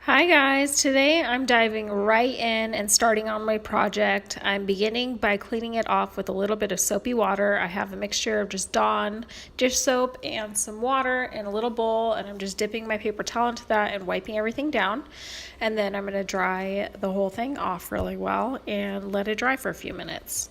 Hi guys, today I'm diving right in and starting on my project. I'm beginning by cleaning it off with a little bit of soapy water. I have a mixture of just Dawn dish soap and some water in a little bowl, and I'm just dipping my paper towel into that and wiping everything down. And then I'm going to dry the whole thing off really well and let it dry for a few minutes.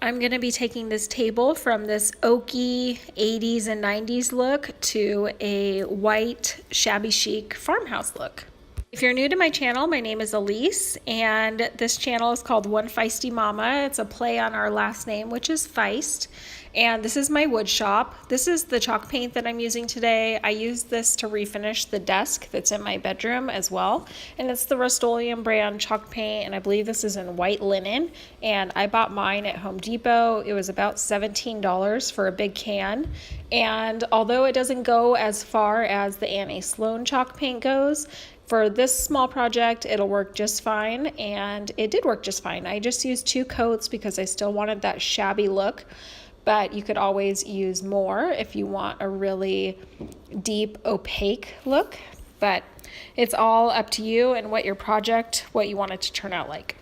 I'm going to be taking this table from this oaky 80s and 90s look to a white shabby chic farmhouse look. If you're new to my channel, my name is Elise, and this channel is called One Feisty Mama. It's a play on our last name, which is Feist. And this is my wood shop. This is the chalk paint that I'm using today. I used this to refinish the desk that's in my bedroom as well. And it's the Rust-Oleum brand chalk paint, and I believe this is in white linen. And I bought mine at Home Depot. It was about $17 for a big can. And although it doesn't go as far as the Annie Sloan chalk paint goes, for this small project, it'll work just fine, and it did work just fine. I just used 2 coats because I still wanted that shabby look, but you could always use more if you want a really deep, opaque look, but it's all up to you and what you want it to turn out like.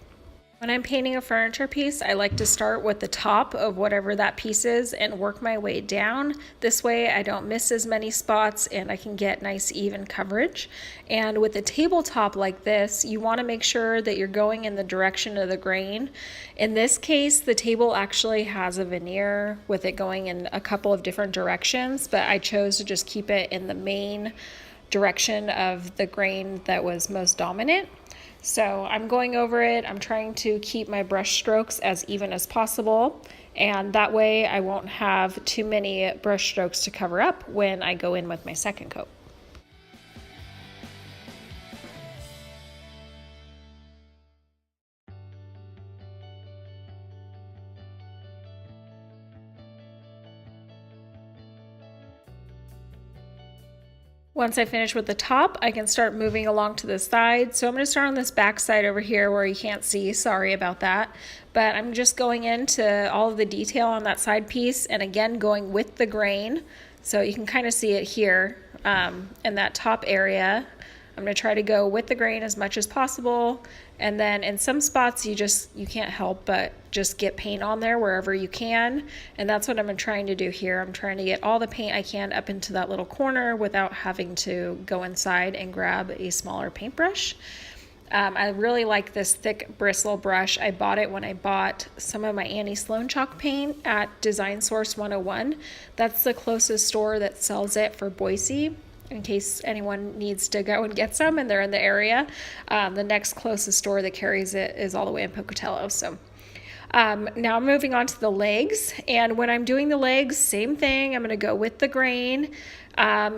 When I'm painting a furniture piece, I like to start with the top of whatever that piece is and work my way down. This way I don't miss as many spots and I can get nice even coverage. And with a tabletop like this, you want to make sure that you're going in the direction of the grain. In this case, the table actually has a veneer with it going in a couple of different directions, but I chose to just keep it in the main direction of the grain that was most dominant. So I'm going over it. I'm trying to keep my brush strokes as even as possible, and that way I won't have too many brush strokes to cover up when I go in with my second coat. Once I finish with the top, I can start moving along to the side. So I'm going to start on this back side over here where you can't see. Sorry about that. But I'm just going into all of the detail on that side piece, and again going with the grain. So you can kind of see it here in that top area. I'm going to try to go with the grain as much as possible, and then in some spots you can't help but just get paint on there wherever you can, and that's what I'm trying to do here. I'm trying to get all the paint I can up into that little corner without having to go inside and grab a smaller paintbrush. I really like this thick bristle brush. I bought it when I bought some of my Annie Sloan chalk paint at Design Source 101. That's the closest store that sells it for Boise, in case anyone needs to go and get some and they're in the area. The next closest store that carries it is all the way in Pocatello. So now I'm moving on to the legs, and when I'm doing the legs, same thing. I'm going to go with the grain.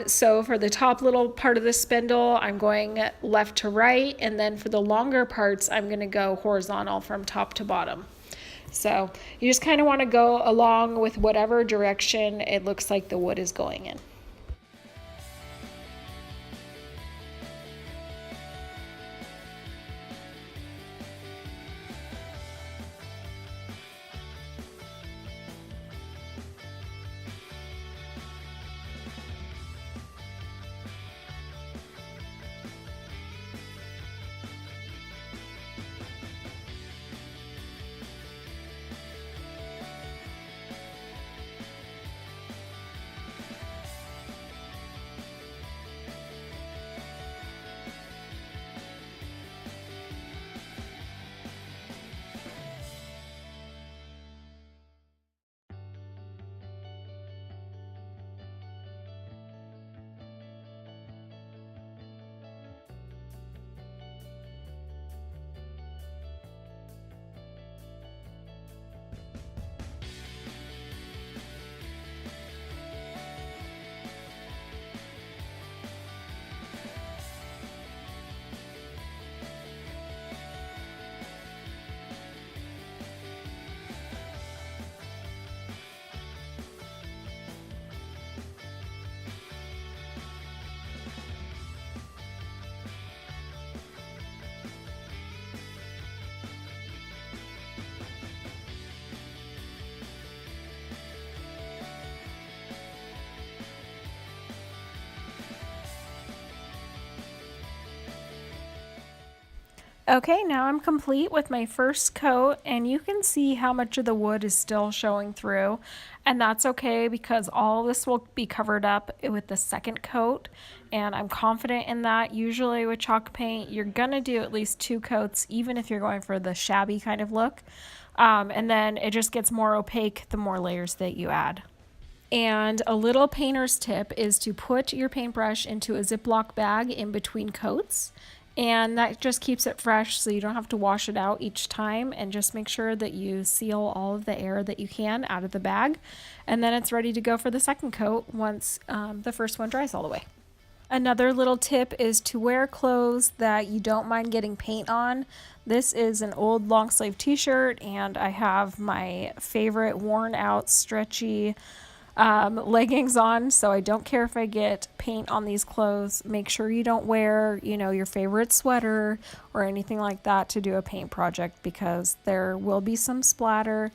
So for the top little part of the spindle, I'm going left to right, and then for the longer parts, I'm going to go horizontal from top to bottom. So you just kind of want to go along with whatever direction it looks like the wood is going in. Okay, now I'm complete with my first coat, and you can see how much of the wood is still showing through, and that's okay because all this will be covered up with the second coat, and I'm confident in that. Usually with chalk paint, you're gonna do at least 2 coats, even if you're going for the shabby kind of look, and then it just gets more opaque the more layers that you add. And a little painter's tip is to put your paintbrush into a Ziploc bag in between coats. And that just keeps it fresh so you don't have to wash it out each time. And just make sure that you seal all of the air that you can out of the bag. And then it's ready to go for the second coat once the first one dries all the way. Another little tip is to wear clothes that you don't mind getting paint on. This is an old long sleeve t-shirt, and I have my favorite worn out stretchy leggings on, so I don't care if I get paint on these clothes. Make sure you don't wear, your favorite sweater or anything like that to do a paint project, because there will be some splatter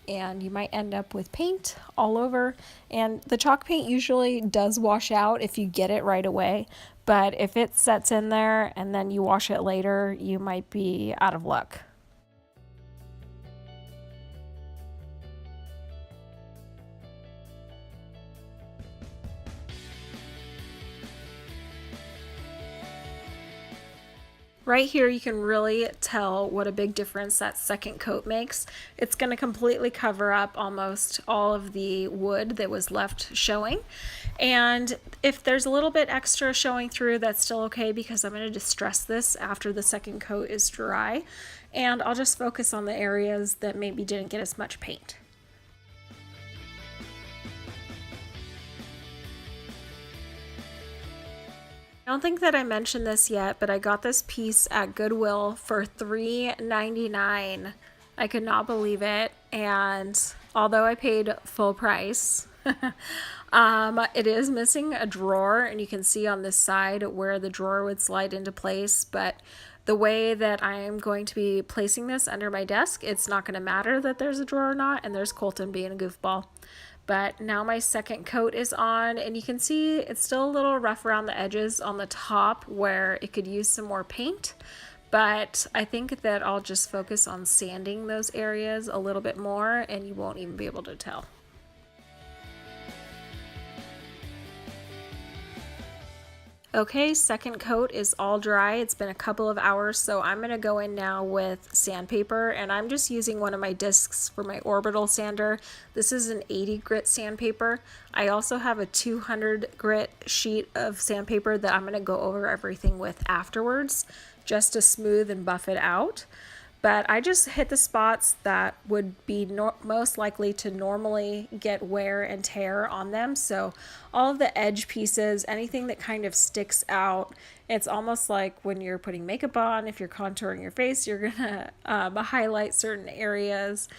and you might end up with paint all over. And the chalk paint usually does wash out if you get it right away, but if it sets in there and then you wash it later, you might be out of luck. Right here, you can really tell what a big difference that second coat makes. It's going to completely cover up almost all of the wood that was left showing. And if there's a little bit extra showing through, that's still okay, because I'm going to distress this after the second coat is dry. And I'll just focus on the areas that maybe didn't get as much paint. I don't think that I mentioned this yet, but I got this piece at Goodwill for $3.99. I could not believe it, and although I paid full price, it is missing a drawer, and you can see on this side where the drawer would slide into place, but the way that I am going to be placing this under my desk, it's not going to matter that there's a drawer or not, and there's Colton being a goofball. But now my second coat is on, and you can see it's still a little rough around the edges on the top where it could use some more paint. But I think that I'll just focus on sanding those areas a little bit more, and you won't even be able to tell. Okay, second coat is all dry. It's been a couple of hours, so I'm going to go in now with sandpaper, and I'm just using one of my discs for my orbital sander. This is an 80 grit sandpaper. I also have a 200 grit sheet of sandpaper that I'm going to go over everything with afterwards, just to smooth and buff it out. But I just hit the spots that would be most likely to normally get wear and tear on them. So all of the edge pieces, anything that kind of sticks out, it's almost like when you're putting makeup on, if you're contouring your face, you're gonna highlight certain areas.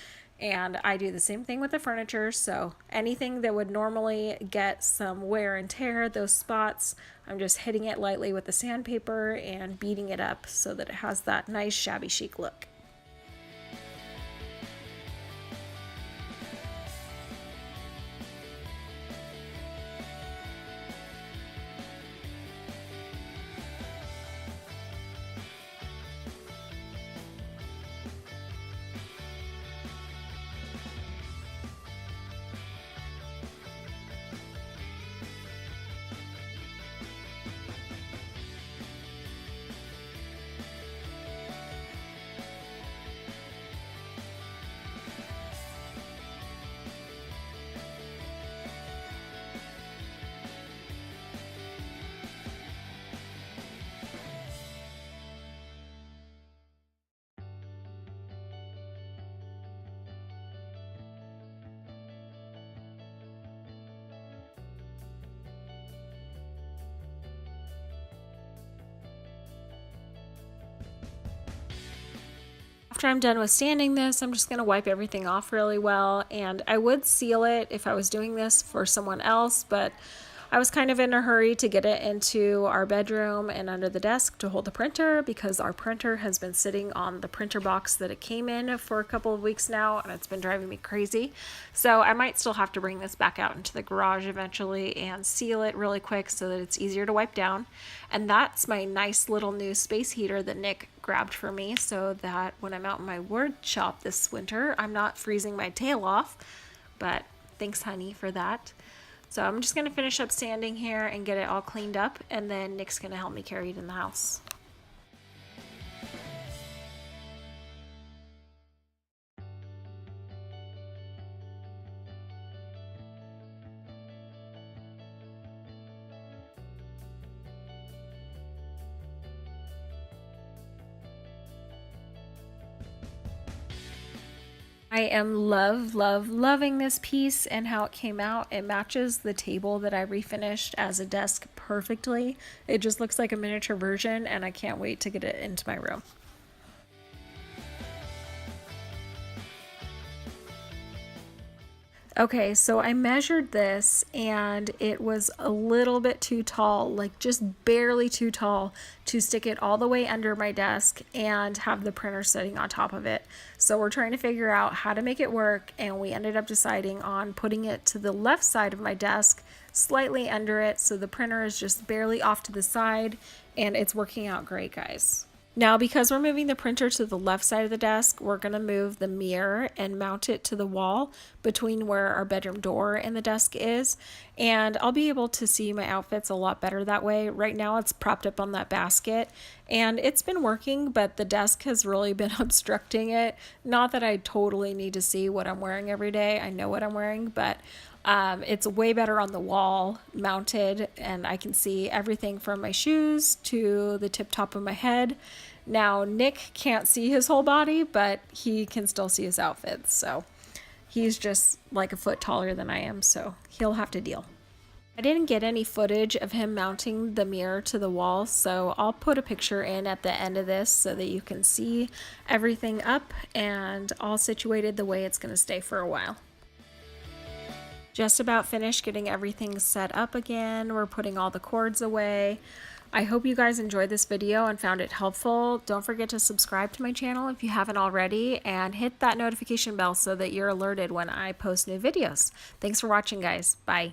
And I do the same thing with the furniture. So anything that would normally get some wear and tear, those spots, I'm just hitting it lightly with the sandpaper and beating it up so that it has that nice shabby chic look. After I'm done with sanding this, I'm just going to wipe everything off really well, and I would seal it if I was doing this for someone else, but I was kind of in a hurry to get it into our bedroom and under the desk to hold the printer because our printer has been sitting on the printer box that it came in for a couple of weeks now, and it's been driving me crazy. So I might still have to bring this back out into the garage eventually and seal it really quick so that it's easier to wipe down. And that's my nice little new space heater that Nick grabbed for me so that when I'm out in my wood shop this winter, I'm not freezing my tail off. But thanks, honey, for that. So I'm just going to finish up sanding here and get it all cleaned up, and then Nick's going to help me carry it in the house. I am loving this piece and how it came out. It matches the table that I refinished as a desk perfectly. It just looks like a miniature version, and I can't wait to get it into my room. Okay, so I measured this and it was a little bit too tall, like just barely too tall to stick it all the way under my desk and have the printer sitting on top of it. So we're trying to figure out how to make it work, and we ended up deciding on putting it to the left side of my desk, slightly under it, so the printer is just barely off to the side, and it's working out great, guys. Now, because we're moving the printer to the left side of the desk, we're going to move the mirror and mount it to the wall between where our bedroom door and the desk is. And I'll be able to see my outfits a lot better that way. Right now it's propped up on that basket and it's been working, but the desk has really been obstructing it. Not that I totally need to see what I'm wearing every day. I know what I'm wearing, but it's way better on the wall mounted, and I can see everything from my shoes to the tip top of my head. Now, Nick can't see his whole body, but he can still see his outfits. So he's just like a foot taller than I am, so he'll have to deal. I didn't get any footage of him mounting the mirror to the wall, so I'll put a picture in at the end of this so that you can see everything up and all situated the way it's going to stay for a while. Just about finished getting everything set up again. We're putting all the cords away. I hope you guys enjoyed this video and found it helpful. Don't forget to subscribe to my channel if you haven't already, and hit that notification bell so that you're alerted when I post new videos. Thanks for watching, guys. Bye.